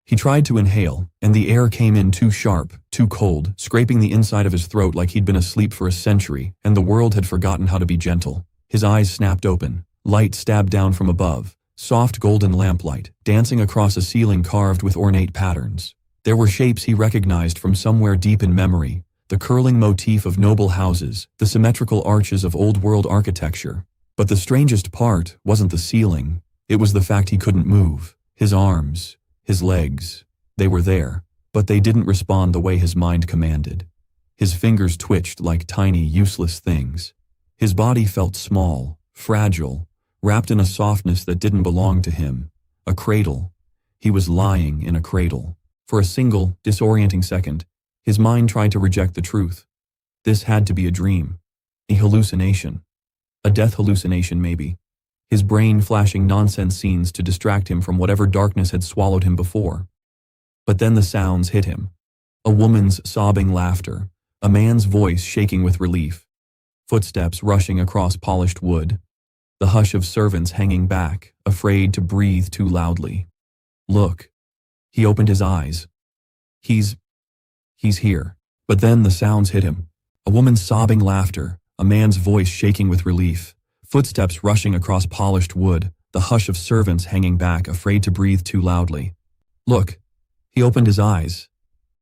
He tried to inhale, and the air came in too sharp, too cold, scraping the inside of his throat like he'd been asleep for a century, and the world had forgotten how to be gentle. His eyes snapped open. Light stabbed down from above, soft golden lamplight, dancing across a ceiling carved with ornate patterns. There were shapes he recognized from somewhere deep in memory, the curling motif of noble houses, the symmetrical arches of old-world architecture. But the strangest part wasn't the ceiling. It was the fact he couldn't move. His arms, his legs, they were there, but they didn't respond the way his mind commanded. His fingers twitched like tiny, useless things. His body felt small, fragile, wrapped in a softness that didn't belong to him. A cradle. He was lying in a cradle. For a single, disorienting second, his mind tried to reject the truth. This had to be a dream. A hallucination. A death hallucination, maybe. His brain flashing nonsense scenes to distract him from whatever darkness had swallowed him before. But then the sounds hit him. A woman's sobbing laughter. A man's voice shaking with relief. Footsteps rushing across polished wood. The hush of servants hanging back, afraid to breathe too loudly. Look. He opened his eyes. He's here. But then the sounds hit him. A woman's sobbing laughter, a man's voice shaking with relief, footsteps rushing across polished wood, the hush of servants hanging back, afraid to breathe too loudly. Look. He opened his eyes.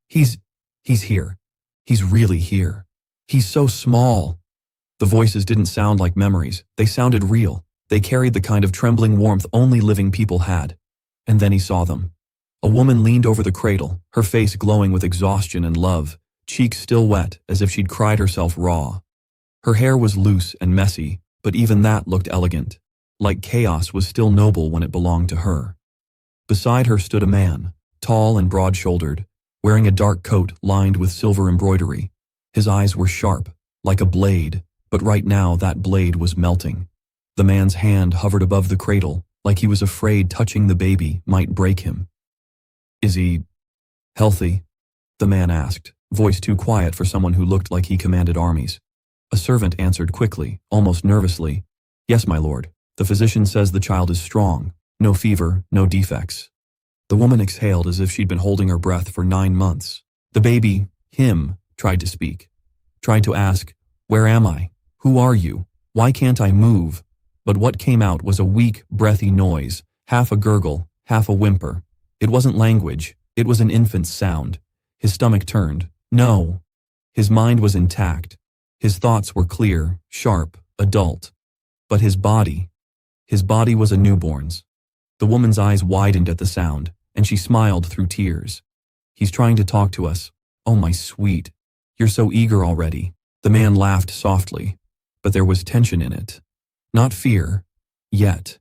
He's here. He's really here. He's so small. The voices didn't sound like memories. They sounded real. They carried the kind of trembling warmth only living people had. And then he saw them. A woman leaned over the cradle, her face glowing with exhaustion and love, cheeks still wet as if she'd cried herself raw. Her hair was loose and messy, but even that looked elegant. Like chaos was still noble when it belonged to her. Beside her stood a man, tall and broad-shouldered, wearing a dark coat lined with silver embroidery. His eyes were sharp, like a blade, but right now that blade was melting. The man's hand hovered above the cradle, like he was afraid touching the baby might break him. Is he healthy? The man asked, voice too quiet for someone who looked like he commanded armies. A servant answered quickly, almost nervously. Yes, my lord. The physician says the child is strong. No fever, no defects. The woman exhaled as if she'd been holding her breath for 9 months. The baby, him, tried to speak. Tried to ask, where am I? Who are you? Why can't I move? But what came out was a weak, breathy noise, half a gurgle, half a whimper. It wasn't language, it was an infant's sound. His stomach turned. No. His mind was intact. His thoughts were clear, sharp, adult. But his body was a newborn's. The woman's eyes widened at the sound, and she smiled through tears. He's trying to talk to us. Oh, my sweet. You're so eager already. The man laughed softly, but there was tension in it. Not fear, yet.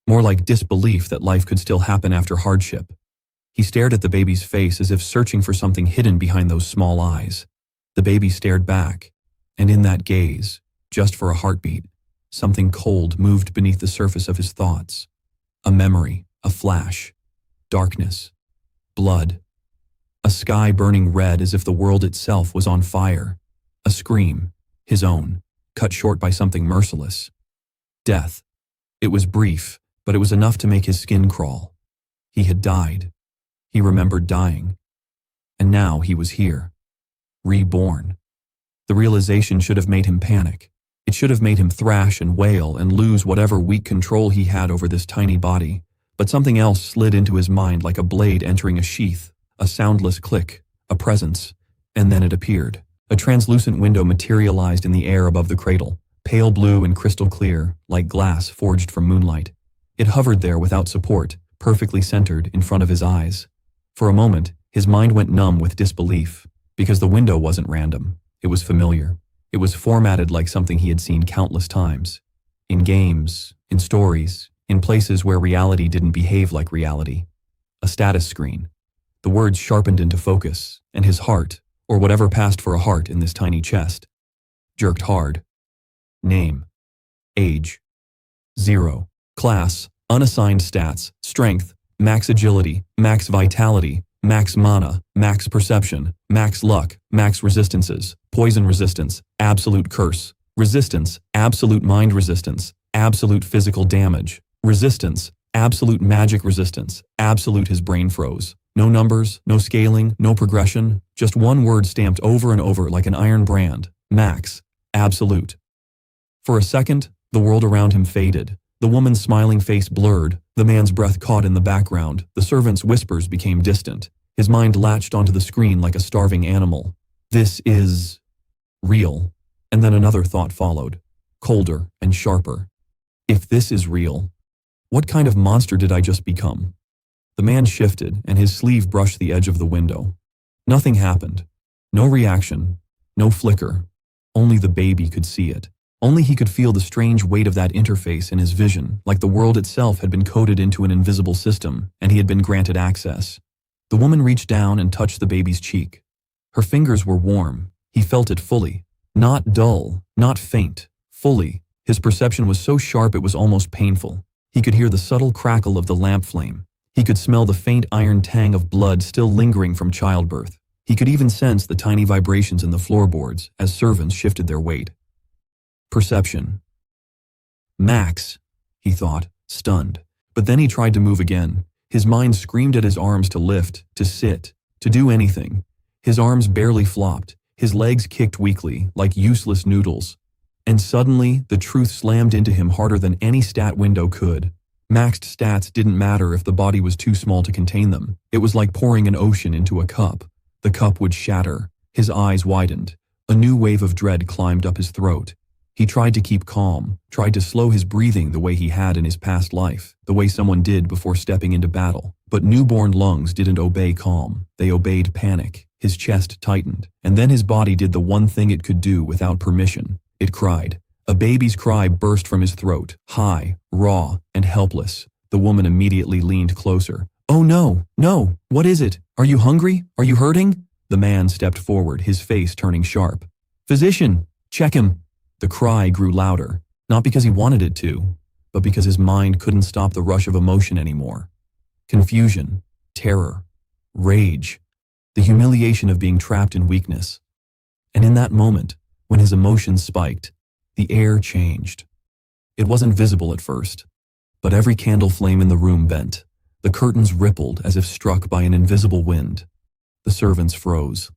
More like disbelief that life could still happen after hardship. He stared at the baby's face as if searching for something hidden behind those small eyes. The baby stared back, and in that gaze, just for a heartbeat, something cold moved beneath the surface of his thoughts. A memory, a flash, darkness, blood. A sky burning red as if the world itself was on fire. A scream, his own, cut short by something merciless. Death. It was brief, but it was enough to make his skin crawl. He had died. He remembered dying. And now he was here. Reborn. The realization should have made him panic. It should have made him thrash and wail and lose whatever weak control he had over this tiny body. But something else slid into his mind like a blade entering a sheath, a soundless click, a presence, and then it appeared. A translucent window materialized in the air above the cradle, pale blue and crystal clear, like glass forged from moonlight. It hovered there without support, perfectly centered in front of his eyes. For a moment, his mind went numb with disbelief, because the window wasn't random. It was familiar. It was formatted like something he had seen countless times. In games, in stories, in places where reality didn't behave like reality. A status screen. The words sharpened into focus, and his heart, or whatever passed for a heart in this tiny chest, jerked hard. Name. Age. 0. Class. Unassigned stats. Strength. Max agility. Max vitality. Max mana. Max perception. Max luck. Max resistances. Poison resistance. Absolute curse. Resistance. Absolute mind resistance. Absolute physical damage. Resistance. Absolute magic resistance. Absolute his brain froze. No numbers, no scaling, no progression, just one word stamped over and over like an iron brand. Max. Absolute. For a second, the world around him faded. The woman's smiling face blurred, the man's breath caught in the background, the servant's whispers became distant. His mind latched onto the screen like a starving animal. This is real. And then another thought followed, colder and sharper. If this is real, what kind of monster did I just become? The man shifted, and his sleeve brushed the edge of the window. Nothing happened. No reaction. No flicker. Only the baby could see it. Only he could feel the strange weight of that interface in his vision, like the world itself had been coded into an invisible system, and he had been granted access. The woman reached down and touched the baby's cheek. Her fingers were warm. He felt it fully. Not dull, not faint. Fully. His perception was so sharp it was almost painful. He could hear the subtle crackle of the lamp flame. He could smell the faint iron tang of blood still lingering from childbirth. He could even sense the tiny vibrations in the floorboards as servants shifted their weight. Perception. Max, he thought, stunned. But then he tried to move again. His mind screamed at his arms to lift, to sit, to do anything. His arms barely flopped. His legs kicked weakly, like useless noodles. And suddenly, the truth slammed into him harder than any stat window could. Maxed stats didn't matter if the body was too small to contain them. It was like pouring an ocean into a cup. The cup would shatter. His eyes widened. A new wave of dread climbed up his throat. He tried to keep calm, tried to slow his breathing the way he had in his past life, the way someone did before stepping into battle. But newborn lungs didn't obey calm. They obeyed panic. His chest tightened, and then his body did the one thing it could do without permission. It cried. A baby's cry burst from his throat, high, raw, and helpless. The woman immediately leaned closer. "Oh no, no, what is it? Are you hungry? Are you hurting?" The man stepped forward, his face turning sharp. "Physician, check him." The cry grew louder, not because he wanted it to, but because his mind couldn't stop the rush of emotion anymore. Confusion, terror, rage, the humiliation of being trapped in weakness. And in that moment, when his emotions spiked, the air changed. It wasn't visible at first, but every candle flame in the room bent. The curtains rippled as if struck by an invisible wind. The servants froze.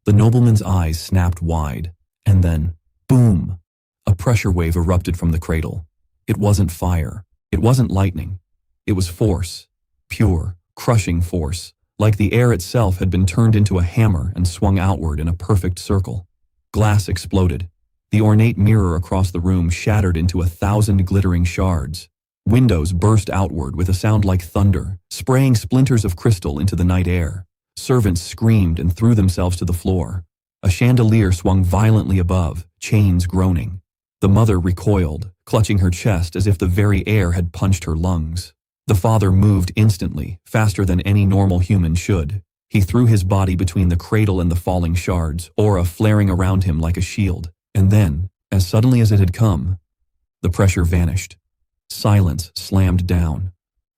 The nobleman's eyes snapped wide, and then, boom! A pressure wave erupted from the cradle. It wasn't fire. It wasn't lightning. It was force. Pure, crushing force, like the air itself had been turned into a hammer and swung outward in a perfect circle. Glass exploded. The ornate mirror across the room shattered into 1,000 glittering shards. Windows burst outward with a sound like thunder, spraying splinters of crystal into the night air. Servants screamed and threw themselves to the floor. A chandelier swung violently above, chains groaning. The mother recoiled, clutching her chest as if the very air had punched her lungs. The father moved instantly, faster than any normal human should. He threw his body between the cradle and the falling shards, aura flaring around him like a shield. And then, as suddenly as it had come, the pressure vanished. Silence slammed down.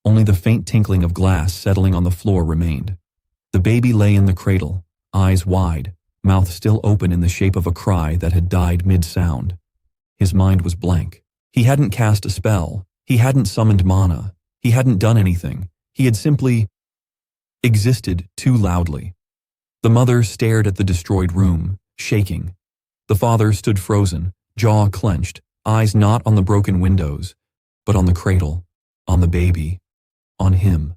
Only the faint tinkling of glass settling on the floor remained. The baby lay in the cradle, eyes wide, mouth still open in the shape of a cry that had died mid-sound. His mind was blank. He hadn't cast a spell. He hadn't summoned mana. He hadn't done anything. He had simply existed too loudly. The mother stared at the destroyed room, shaking. The father stood frozen, jaw clenched, eyes not on the broken windows, but on the cradle, on the baby, on him.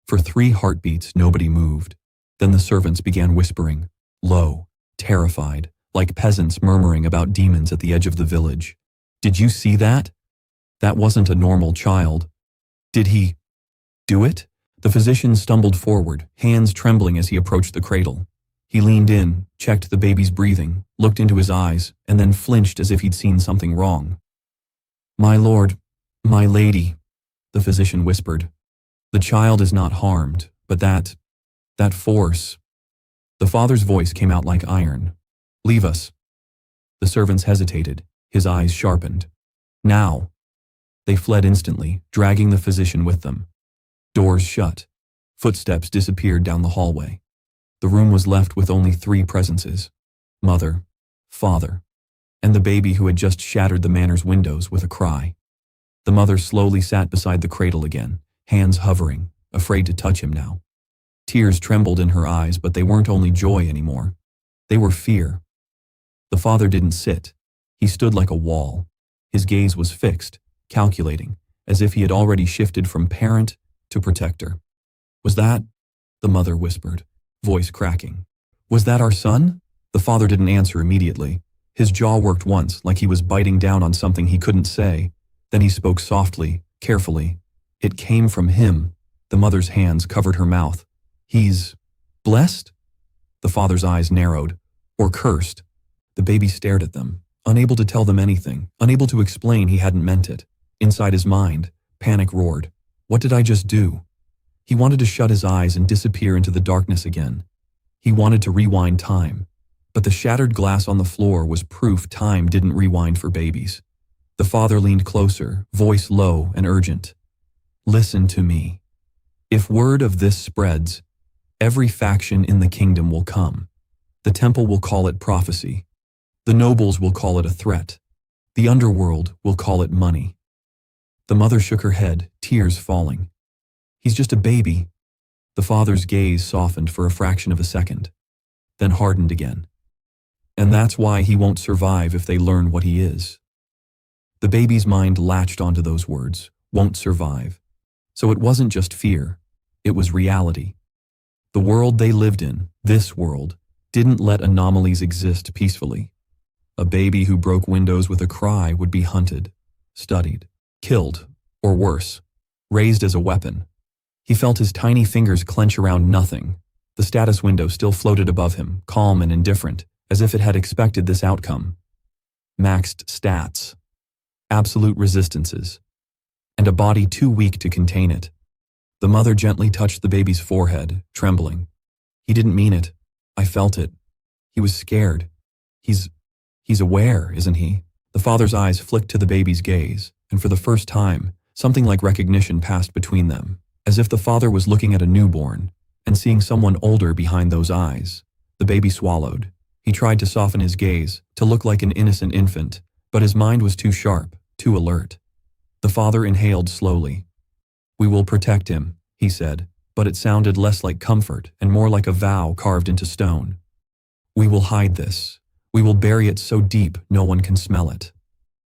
For 3 heartbeats, nobody moved. Then the servants began whispering, low, terrified, like peasants murmuring about demons at the edge of the village. "Did you see that? That wasn't a normal child. Did he do it?" The physician stumbled forward, hands trembling as he approached the cradle. He leaned in, checked the baby's breathing, looked into his eyes, and then flinched as if he'd seen something wrong. "My lord, my lady," the physician whispered. "The child is not harmed, but that force." The father's voice came out like iron. "Leave us." The servants hesitated, his eyes sharpened. "Now." They fled instantly, dragging the physician with them. Doors shut. Footsteps disappeared down the hallway. The room was left with only 3 presences: mother, father, and the baby who had just shattered the manor's windows with a cry. The mother slowly sat beside the cradle again, hands hovering, afraid to touch him now. Tears trembled in her eyes, but they weren't only joy anymore. They were fear. The father didn't sit. He stood like a wall. His gaze was fixed, calculating, as if he had already shifted from parent to protector. "Was that?" the mother whispered, voice cracking. "Was that our son?" The father didn't answer immediately. His jaw worked once, like he was biting down on something he couldn't say. Then he spoke softly, carefully. "It came from him." The mother's hands covered her mouth. "He's blessed?" The father's eyes narrowed. "Or cursed?" The baby stared at them, unable to tell them anything, unable to explain he hadn't meant it. Inside his mind, panic roared. What did I just do? He wanted to shut his eyes and disappear into the darkness again. He wanted to rewind time, but the shattered glass on the floor was proof time didn't rewind for babies. The father leaned closer, voice low and urgent. "Listen to me. If word of this spreads, every faction in the kingdom will come. The temple will call it prophecy. The nobles will call it a threat. The underworld will call it money." The mother shook her head, tears falling. "He's just a baby." The father's gaze softened for a fraction of a second, then hardened again. "And that's why he won't survive if they learn what he is." The baby's mind latched onto those words, "won't survive." So it wasn't just fear, it was reality. The world they lived in, this world, didn't let anomalies exist peacefully. A baby who broke windows with a cry would be hunted, studied, killed, or worse, raised as a weapon. He felt his tiny fingers clench around nothing. The status window still floated above him, calm and indifferent, as if it had expected this outcome. Maxed stats, absolute resistances, and a body too weak to contain it. The mother gently touched the baby's forehead, trembling. "He didn't mean it. I felt it. He was scared. He's aware, isn't he?" The father's eyes flicked to the baby's gaze, and for the first time, something like recognition passed between them, as if the father was looking at a newborn and seeing someone older behind those eyes. The baby swallowed. He tried to soften his gaze, to look like an innocent infant, but his mind was too sharp, too alert. The father inhaled slowly. "We will protect him," he said, but it sounded less like comfort and more like a vow carved into stone. "We will hide this. We will bury it so deep no one can smell it."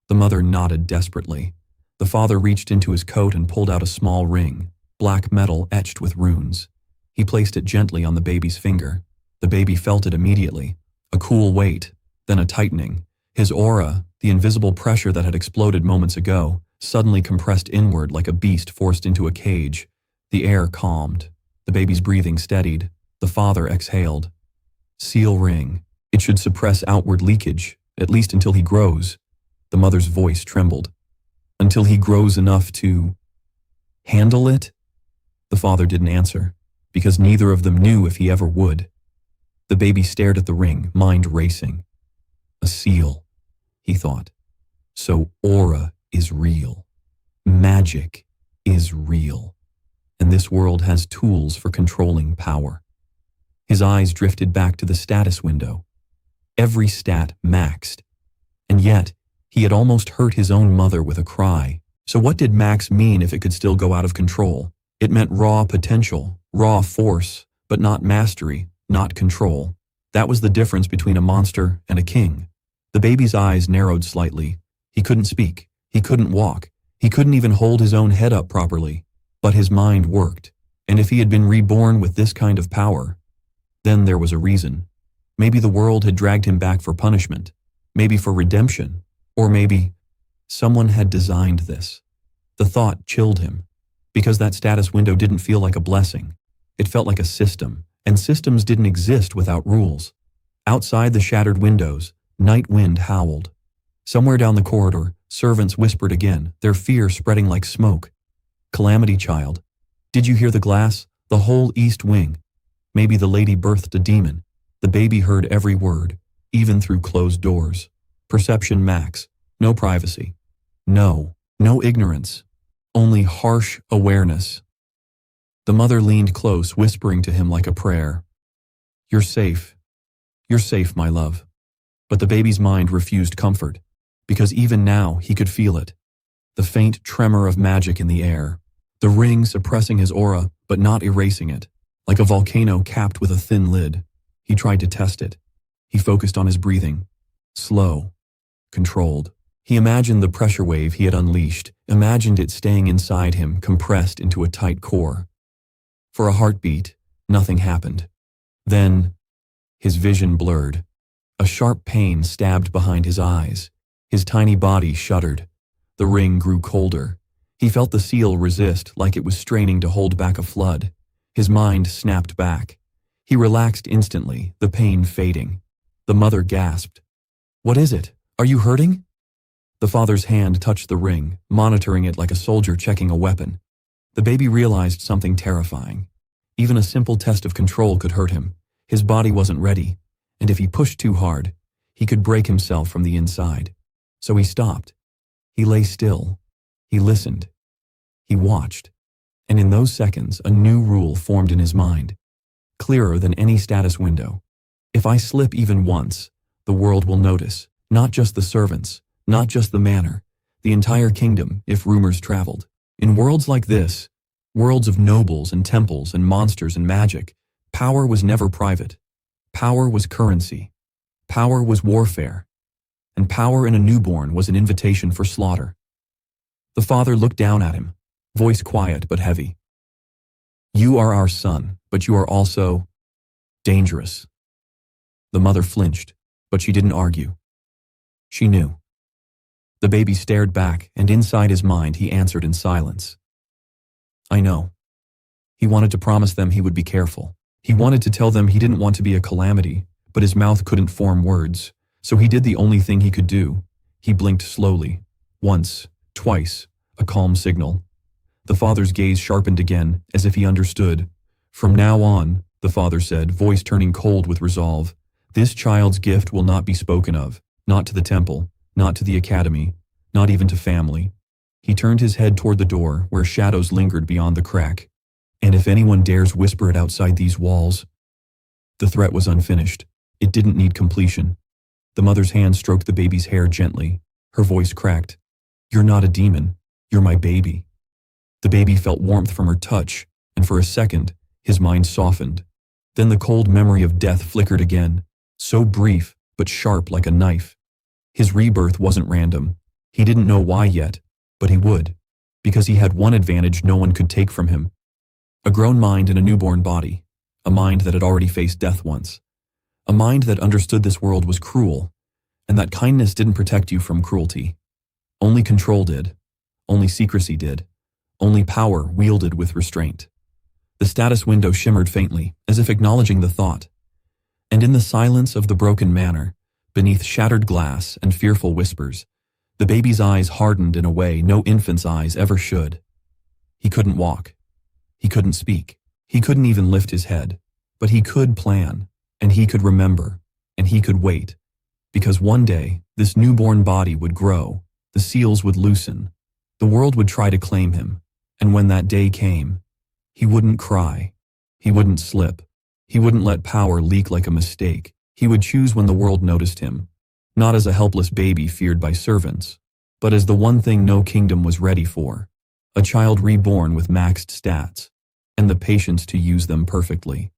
The mother nodded desperately. The father reached into his coat and pulled out a small ring, black metal etched with runes. He placed it gently on the baby's finger. The baby felt it immediately, a cool weight, then a tightening. His aura, the invisible pressure that had exploded moments ago, suddenly compressed inward like a beast forced into a cage. The air calmed. The baby's breathing steadied. The father exhaled. "Seal ring. It should suppress outward leakage, at least until he grows." The mother's voice trembled. "Until he grows enough to handle it?" The father didn't answer, because neither of them knew if he ever would. The baby stared at the ring, mind racing. A seal, he thought. So aura is real. Magic is real. And this world has tools for controlling power. His eyes drifted back to the status window. Every stat maxed. And yet, he had almost hurt his own mother with a cry. So what did max mean if it could still go out of control? It meant raw potential, raw force, but not mastery, not control. That was the difference between a monster and a king. The baby's eyes narrowed slightly. He couldn't speak. He couldn't walk. He couldn't even hold his own head up properly. But his mind worked. And if he had been reborn with this kind of power, then there was a reason. Maybe the world had dragged him back for punishment. Maybe for redemption. Or maybe someone had designed this. The thought chilled him. Because that status window didn't feel like a blessing. It felt like a system. And systems didn't exist without rules. Outside the shattered windows, night wind howled. Somewhere down the corridor, servants whispered again, their fear spreading like smoke. "Calamity child. Did you hear the glass? The whole east wing. Maybe the lady birthed a demon." The baby heard every word, even through closed doors. Perception max. No privacy. No ignorance. Only harsh awareness. The mother leaned close, whispering to him like a prayer. "You're safe. You're safe, my love." But the baby's mind refused comfort, because even now he could feel it. The faint tremor of magic in the air. The ring suppressing his aura, but not erasing it. like a volcano capped with a thin lid. He tried to test it. He focused on his breathing. Slow. Controlled. He imagined the pressure wave he had unleashed, imagined it staying inside him, compressed into a tight core. For a heartbeat, nothing happened. Then, his vision blurred. A sharp pain stabbed behind his eyes. His tiny body shuddered. The ring grew colder. He felt the seal resist like it was straining to hold back a flood. His mind snapped back. He relaxed instantly, the pain fading. The mother gasped. "What is it? Are you hurting?" The father's hand touched the ring, monitoring it like a soldier checking a weapon. The baby realized something terrifying. Even a simple test of control could hurt him. His body wasn't ready, and if he pushed too hard, he could break himself from the inside. So he stopped. He lay still. He listened. He watched. And in those seconds, a new rule formed in his mind, clearer than any status window. If I slip even once, the world will notice, not just the servants, not just the manor, the entire kingdom, if rumors traveled. In worlds like this, worlds of nobles and temples and monsters and magic, power was never private. Power was currency. Power was warfare. And power in a newborn was an invitation for slaughter. The father looked down at him, voice quiet but heavy. "You are our son, but you are also dangerous." The mother flinched, but she didn't argue. She knew. The baby stared back, and inside his mind he answered in silence. "I know." He wanted to promise them he would be careful. He wanted to tell them he didn't want to be a calamity, but his mouth couldn't form words, so he did the only thing he could do. He blinked slowly. Once, twice, a calm signal. The father's gaze sharpened again, as if he understood. "From now on," the father said, voice turning cold with resolve, "this child's gift will not be spoken of, not to the temple, not to the academy, not even to family." He turned his head toward the door, where shadows lingered beyond the crack. "And if anyone dares whisper it outside these walls..." The threat was unfinished. It didn't need completion. The mother's hand stroked the baby's hair gently. Her voice cracked. "You're not a demon. You're my baby." The baby felt warmth from her touch, and for a second, his mind softened. Then the cold memory of death flickered again, so brief, but sharp like a knife. His rebirth wasn't random. He didn't know why yet, but he would, because he had one advantage no one could take from him. A grown mind in a newborn body, a mind that had already faced death once. A mind that understood this world was cruel, and that kindness didn't protect you from cruelty. Only control did. Only secrecy did. Only power wielded with restraint. The status window shimmered faintly, as if acknowledging the thought. And in the silence of the broken manor, beneath shattered glass and fearful whispers, the baby's eyes hardened in a way no infant's eyes ever should. He couldn't walk. He couldn't speak. He couldn't even lift his head. But he could plan, and he could remember, and he could wait. Because one day, this newborn body would grow, the seals would loosen, the world would try to claim him, and when that day came, he wouldn't cry. He wouldn't slip. He wouldn't let power leak like a mistake. He would choose when the world noticed him, not as a helpless baby feared by servants, but as the one thing no kingdom was ready for, a child reborn with maxed stats, and the patience to use them perfectly.